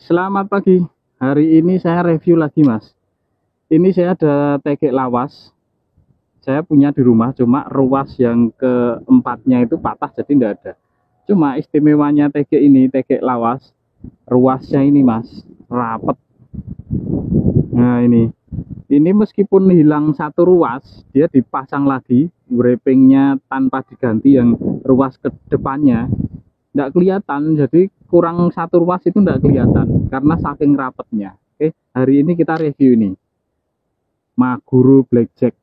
Selamat pagi. Hari ini saya review lagi, Mas. Ini saya ada tegek lawas. Saya punya di rumah, cuma ruas yang keempatnya itu patah, jadi tidak ada. Cuma istimewanya tegek ini, tegek lawas, ruasnya ini, Mas, rapet. Nah, ini meskipun hilang satu ruas, dia dipasang lagi, wrappingnya tanpa diganti yang ruas ke depannya. Nggak kelihatan, jadi kurang satu ruas itu nggak kelihatan karena saking rapetnya. Oke, hari ini kita review ini Maguro Blackjack,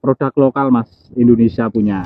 produk lokal, Mas, Indonesia punya.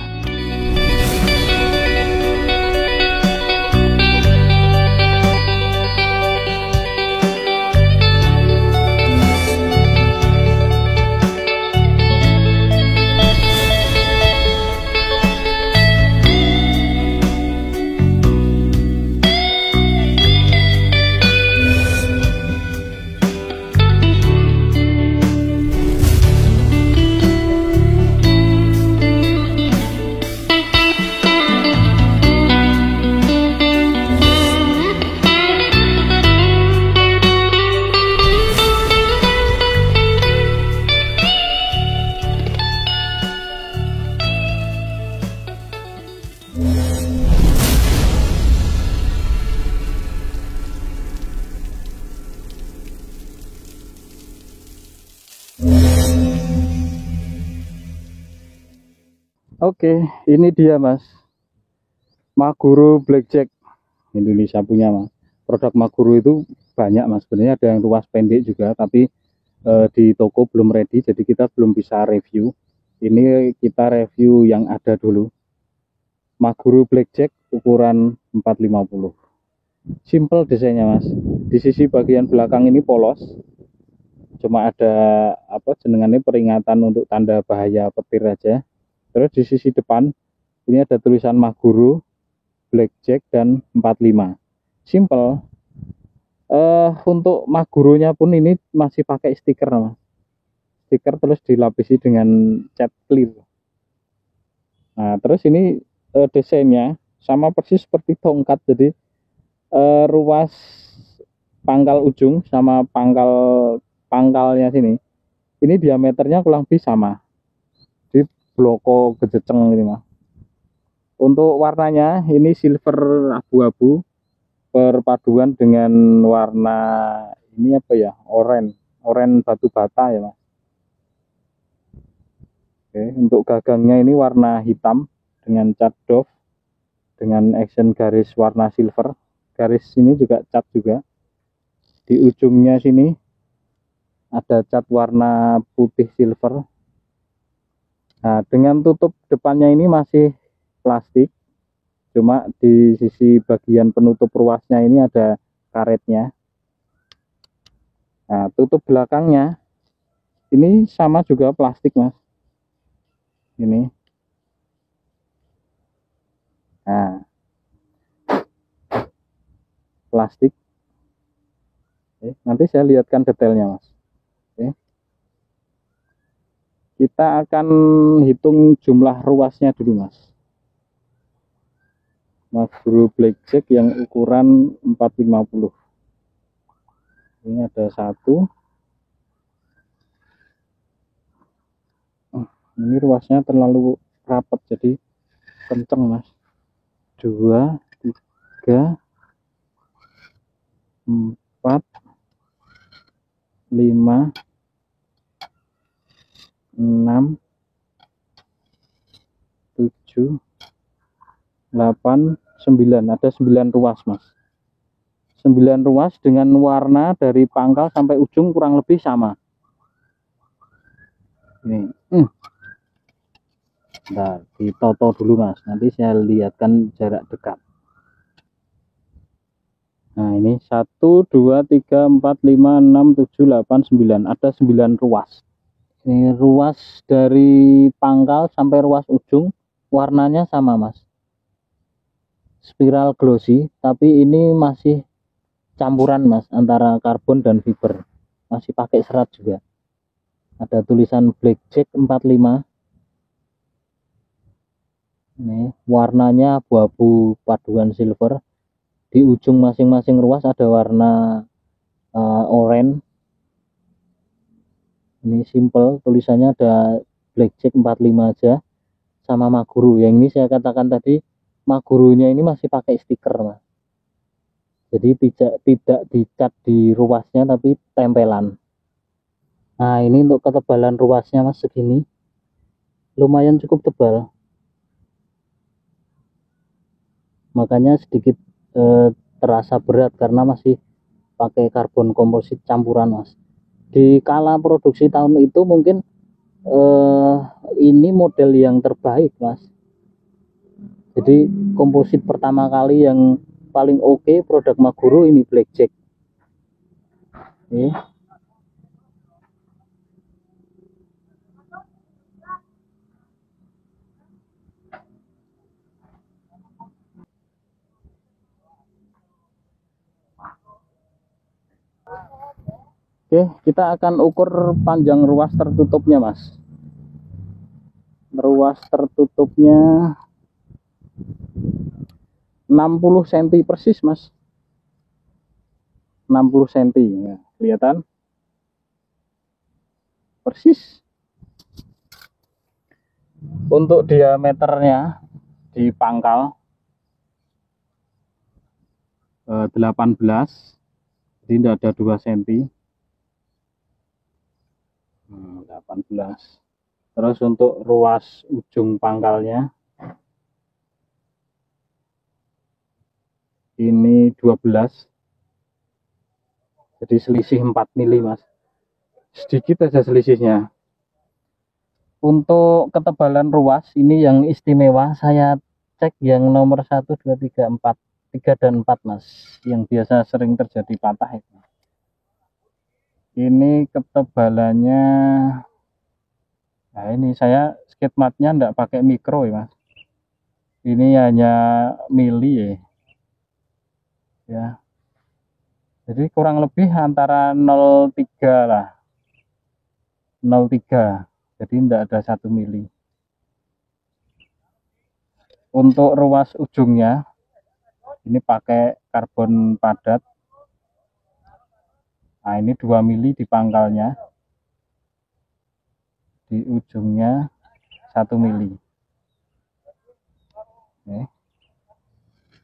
Oke, ini dia, Mas, Maguro Blackjack, Indonesia punya, Mas. Produk Maguro itu banyak, Mas. Sebenarnya ada yang ruas pendek juga, tapi di toko belum ready, jadi kita belum bisa review. Ini kita review yang ada dulu. Maguro Blackjack ukuran 450. Simple desainnya, Mas. Di sisi bagian belakang ini polos, cuma ada apa jenengannya peringatan untuk tanda bahaya petir aja. Terus di sisi depan ini ada tulisan Maguro Blackjack dan 45. Simple. Untuk Maguronya pun ini masih pakai stiker, Mas. Stiker terus dilapisi dengan cat clear. Nah, terus ini desainnya sama persis seperti tongkat, jadi ruas pangkal ujung sama pangkalnya sini, ini diameternya kurang lebih sama. Di bloko gejeceng ini, Mas. Untuk warnanya ini silver abu-abu perpaduan dengan warna ini apa ya, oranye batu bata ya, Mas. Oke, untuk gagangnya ini warna hitam dengan cat doff dengan action garis warna silver. Garis ini juga cat juga. Di ujungnya sini ada cat warna putih silver. Nah, dengan tutup depannya ini masih plastik, cuma di sisi bagian penutup ruasnya ini ada karetnya. Nah, tutup belakangnya ini sama juga plastik, Mas. Ini. Nah, plastik. Oke, nanti saya lihatkan detailnya, Mas. Oke. Kita akan hitung jumlah ruasnya dulu, Mas. Maguro Blackjack yang ukuran 450. Ini ada satu. Ini ruasnya terlalu rapat, jadi kenceng, Mas. 2, 3, 4, 5, 6, 7, 8, 9. Ada 9 ruas, Mas. 9 ruas dengan warna dari pangkal sampai ujung kurang lebih sama. Ini. Nah, ditoto dulu, Mas. Nanti saya lihatkan jarak dekat. Nah, ini 1, 2, 3, 4, 5, 6, 7, 8, 9. Ada 9 ruas. Ini ruas dari pangkal sampai ruas ujung warnanya sama, Mas. Spiral glossy, tapi ini masih campuran, Mas, antara karbon dan fiber. Masih pakai serat juga. Ada tulisan Blackjack 45. Ini warnanya abu-abu paduan silver. Di ujung masing-masing ruas ada warna oranye. Ini simple, tulisannya ada Blackjack 45 aja sama Maguru. Yang ini saya katakan tadi, Magurunya ini masih pakai stiker, Mas. Jadi tidak dicat di ruasnya tapi tempelan. Nah, ini untuk ketebalan ruasnya, Mas, segini. Lumayan cukup tebal. Makanya sedikit terasa berat karena masih pakai karbon komposit campuran, Mas. Di kala produksi tahun itu mungkin ini model yang terbaik, Mas. Jadi komposit pertama kali yang paling oke produk Maguru ini Blackjack. Oke. Oke, kita akan ukur panjang ruas tertutupnya, Mas. Ruas tertutupnya 60 cm persis, Mas. 60 cm ya, kelihatan persis. Untuk diameternya di pangkal 18, jadi tidak ada 2 cm. 18. Terus untuk ruas ujung pangkalnya ini 12. Jadi selisih 4 mili, Mas. Sedikit aja selisihnya. Untuk ketebalan ruas ini yang istimewa, saya cek yang nomor 1, 2, 3, 4. 3 dan 4, Mas. Yang biasa sering terjadi patah itu. Ini ketebalannya, nah ini saya sketmatnya enggak pakai mikro ya, Mas. Ini hanya mili ya. Ya. Jadi kurang lebih antara 0,3 lah. 0,3. Jadi tidak ada 1 mili. Untuk ruas ujungnya ini pakai karbon padat. Nah, ini 2 mili di pangkalnya. Di ujungnya 1 mili. Oke.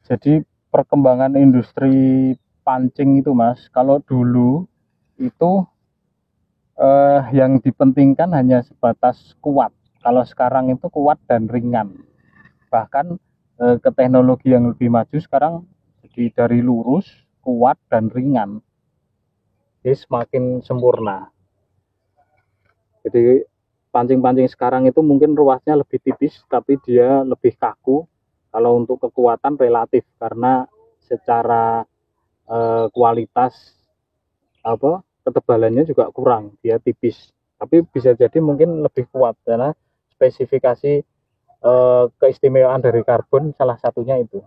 Jadi perkembangan industri pancing itu, Mas, kalau dulu itu yang dipentingkan hanya sebatas kuat. Kalau sekarang itu kuat dan ringan. Bahkan ke teknologi yang lebih maju sekarang jadi dari lurus, kuat dan ringan. Jadi semakin sempurna. Jadi pancing-pancing sekarang itu mungkin ruasnya lebih tipis tapi dia lebih kaku. Kalau untuk kekuatan relatif karena secara kualitas ketebalannya juga kurang, dia tipis. Tapi bisa jadi mungkin lebih kuat karena spesifikasi keistimewaan dari karbon salah satunya itu.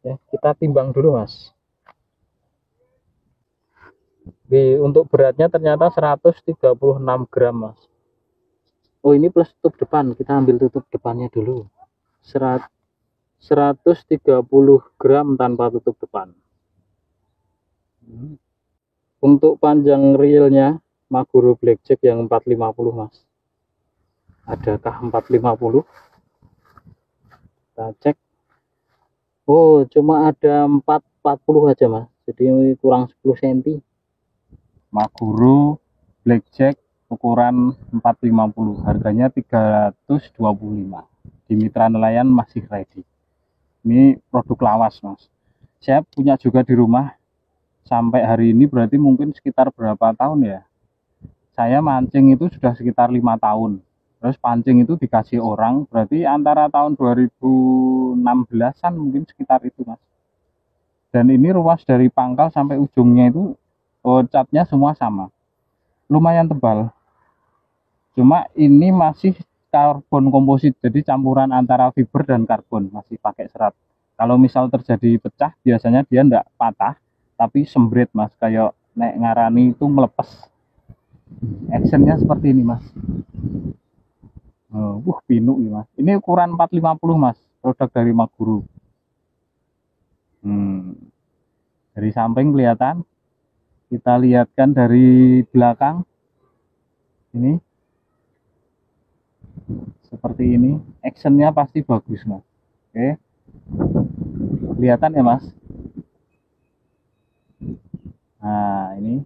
Ya, kita timbang dulu, Mas. Untuk beratnya ternyata 136 gram, Mas. Oh, ini plus tutup depan, kita ambil tutup depannya dulu. 130 gram tanpa tutup depan. Untuk panjang realnya Maguru Blackjack yang 450, Mas. Adakah 450? Kita cek. Oh, cuma ada 440 aja, Mas. Jadi kurang 10 cm. Maguru Blackjack ukuran 450, harganya 325. Di Mitra Nelayan masih ready. Ini produk lawas, Mas. Saya punya juga di rumah. Sampai hari ini berarti mungkin sekitar berapa tahun ya? Saya mancing itu sudah sekitar 5 tahun. Terus pancing itu dikasih orang, berarti antara tahun 2016-an mungkin sekitar itu, Mas. Dan ini ruas dari pangkal sampai ujungnya itu catnya semua sama. Lumayan tebal. Cuma ini masih karbon komposit, jadi campuran antara fiber dan karbon, masih pakai serat. Kalau misal terjadi pecah, biasanya dia enggak patah, tapi sembret, Mas, kayak nek ngarani itu melepas. Actionnya seperti ini, Mas. Pinu nih, Mas. Ini ukuran 450, Mas, produk dari Maguru. Dari samping kelihatan Kita lihatkan dari belakang. Ini seperti ini. Actionnya pasti bagus mas. Oke, kelihatan ya mas. Nah ini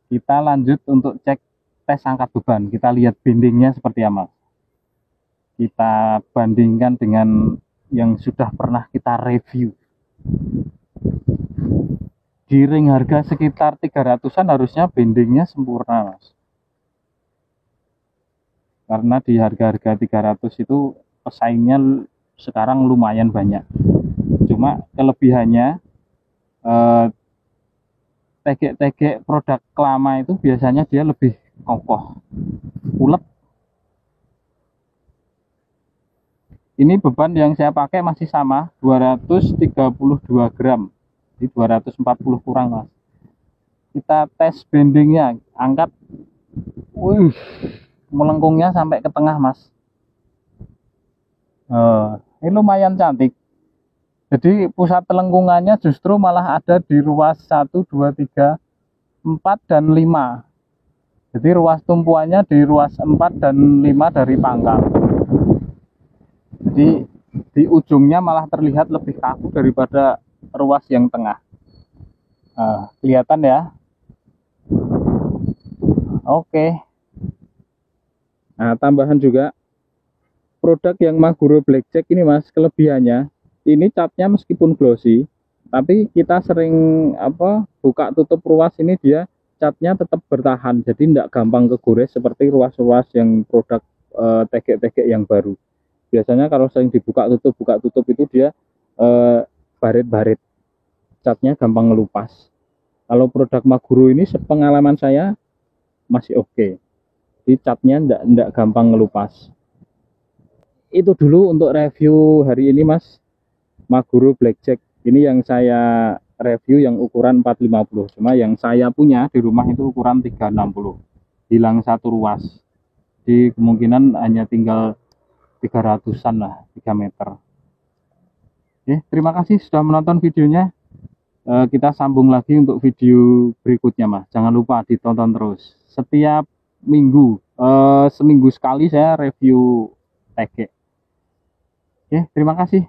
kita lanjut untuk cek tes angkat beban. Kita lihat bendingnya seperti apa. Kita bandingkan dengan yang sudah pernah kita review. Di ring harga sekitar 300-an harusnya bendingnya sempurna mas. Karena di harga-harga 300 itu pesaingnya sekarang lumayan banyak. Cuma kelebihannya tegek-tegek produk lama itu biasanya dia lebih kokoh, ulet. Ini beban yang saya pakai masih sama, 232 gram, di 240 kurang mas. Kita tes bendingnya, angkat, wih, melengkungnya sampai ke tengah mas. Ini lumayan cantik. Jadi pusat telengkungannya justru malah ada di ruas 1, 2, 3, 4, dan 5. Jadi ruas tumpuannya di ruas 4 dan 5 dari pangkal. Jadi di ujungnya malah terlihat lebih kaku daripada ruas yang tengah. Kelihatan ya. Oke. Nah, tambahan juga produk yang Maguro Blackjack ini mas, kelebihannya ini catnya meskipun glossy, tapi kita sering buka tutup ruas ini dia catnya tetap bertahan, jadi tidak gampang kegores seperti ruas-ruas yang produk tegek-tegek yang baru. Biasanya kalau sering dibuka tutup itu dia baret-baret, catnya gampang ngelupas. Kalau produk Maguro ini sepengalaman saya masih oke. Jadi catnya tidak gampang ngelupas. Itu dulu untuk review hari ini mas, Maguro Blackjack. Ini yang saya review yang ukuran 450. Cuma yang saya punya di rumah itu ukuran 360. Hilang satu ruas. Jadi kemungkinan hanya tinggal 300-an lah, 3 meter. Oke, terima kasih sudah menonton videonya. Kita sambung lagi untuk video berikutnya mas. Jangan lupa ditonton terus. Setiap minggu, seminggu sekali saya review tegek. Oke, terima kasih.